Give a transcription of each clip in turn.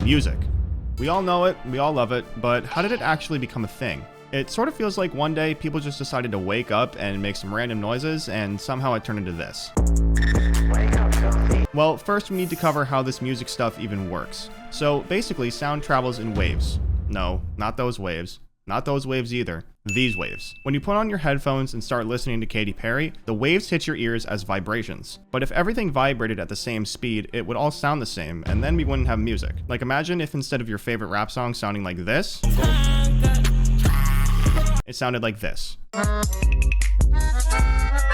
Music. We all know it, we all love it, but how did it actually become a thing? It sort of feels like one day people just decided to wake up and make some random noises, and somehow it turned into this. Well, first we need to cover how this music stuff even works. So basically, sound travels in waves. No, not those waves. Not those waves either. These waves. When you put on your headphones and start listening to Katy Perry, the waves hit your ears as vibrations. But if everything vibrated at the same speed, it would all sound the same, and then we wouldn't have music. Like imagine if instead of your favorite rap song sounding like this, it sounded like this.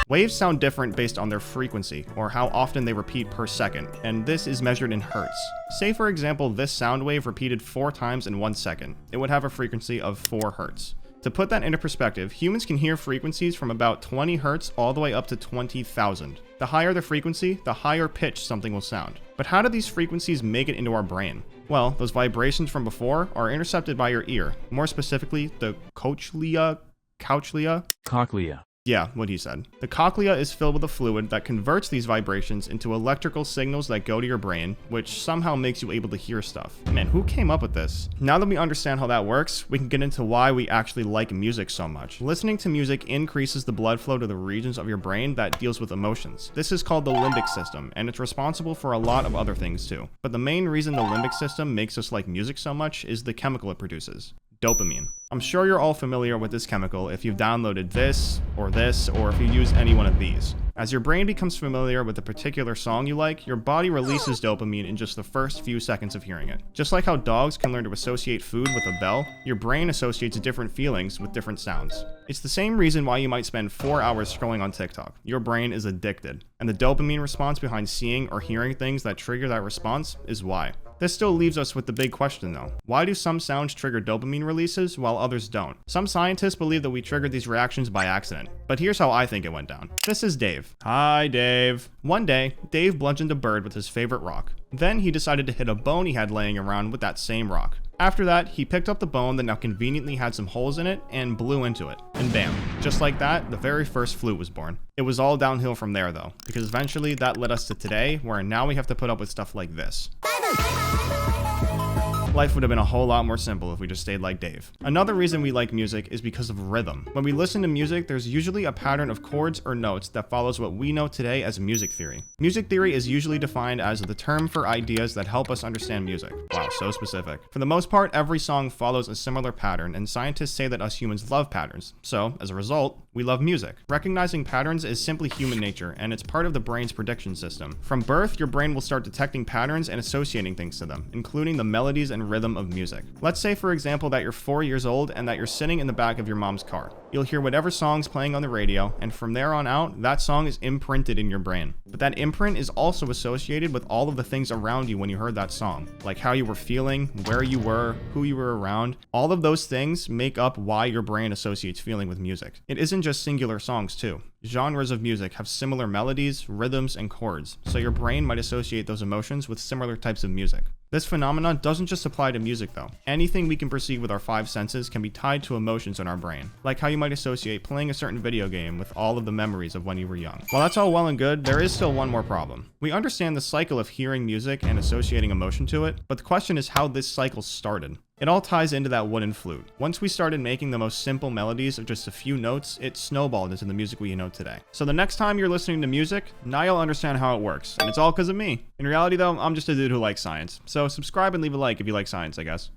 Waves sound different based on their frequency, or how often they repeat per second, and this is measured in hertz. Say for example this sound wave repeated 4 times in 1 second. It would have a frequency of 4 hertz. To put that into perspective, humans can hear frequencies from about 20 hertz all the way up to 20,000. The higher the frequency, the higher pitch something will sound. But how do these frequencies make it into our brain? Well, those vibrations from before are intercepted by your ear, more specifically the cochlea. Yeah, what he said. The cochlea is filled with a fluid that converts these vibrations into electrical signals that go to your brain, which somehow makes you able to hear stuff. Man, who came up with this? Now that we understand how that works, we can get into why we actually like music so much. Listening to music increases the blood flow to the regions of your brain that deals with emotions. This is called the limbic system, and it's responsible for a lot of other things too. But the main reason the limbic system makes us like music so much is the chemical it produces. Dopamine. I'm sure you're all familiar with this chemical if you've downloaded this, or if you use any one of these. As your brain becomes familiar with a particular song you like, your body releases dopamine in just the first few seconds of hearing it. Just like how dogs can learn to associate food with a bell, your brain associates different feelings with different sounds. It's the same reason why you might spend 4 hours scrolling on TikTok. Your brain is addicted, and the dopamine response behind seeing or hearing things that trigger that response is why. This still leaves us with the big question though. Why do some sounds trigger dopamine releases while others don't? Some scientists believe that we triggered these reactions by accident, but here's how I think it went down. This is Dave. Hi, Dave. One day, Dave bludgeoned a bird with his favorite rock. Then he decided to hit a bone he had laying around with that same rock. After that, he picked up the bone that now conveniently had some holes in it and blew into it. And bam, just like that, the very first flute was born. It was all downhill from there though, because eventually that led us to today, where now we have to put up with stuff like this. Life would have been a whole lot more simple if we just stayed like Dave. Another reason we like music is because of rhythm. When we listen to music, there's usually a pattern of chords or notes that follows what we know today as music theory. Music theory is usually defined as the term for ideas that help us understand music. Wow, so specific. For the most part, every song follows a similar pattern, and scientists say that us humans love patterns. So, as a result, we love music. Recognizing patterns is simply human nature, and it's part of the brain's prediction system. From birth, your brain will start detecting patterns and associating things to them, including the melodies and rhythm of music. Let's say, for example, that you're 4 years old and that you're sitting in the back of your mom's car. You'll hear whatever song's playing on the radio, and from there on out, that song is imprinted in your brain. But that imprint is also associated with all of the things around you when you heard that song, like how you were feeling, where you were, who you were around. All of those things make up why your brain associates feeling with music. It isn't just singular songs too. Genres of music have similar melodies, rhythms, and chords, so your brain might associate those emotions with similar types of music. This phenomenon doesn't just apply to music though. Anything we can perceive with our 5 senses can be tied to emotions in our brain, like how you might associate playing a certain video game with all of the memories of when you were young. While that's all well and good, there is still one more problem. We understand the cycle of hearing music and associating emotion to it, but the question is how this cycle started. It all ties into that wooden flute. Once we started making the most simple melodies of just a few notes, it snowballed into the music we know today. So the next time you're listening to music, now you'll understand how it works, and it's all because of me. In reality though, I'm just a dude who likes science. So subscribe and leave a like if you like science, I guess.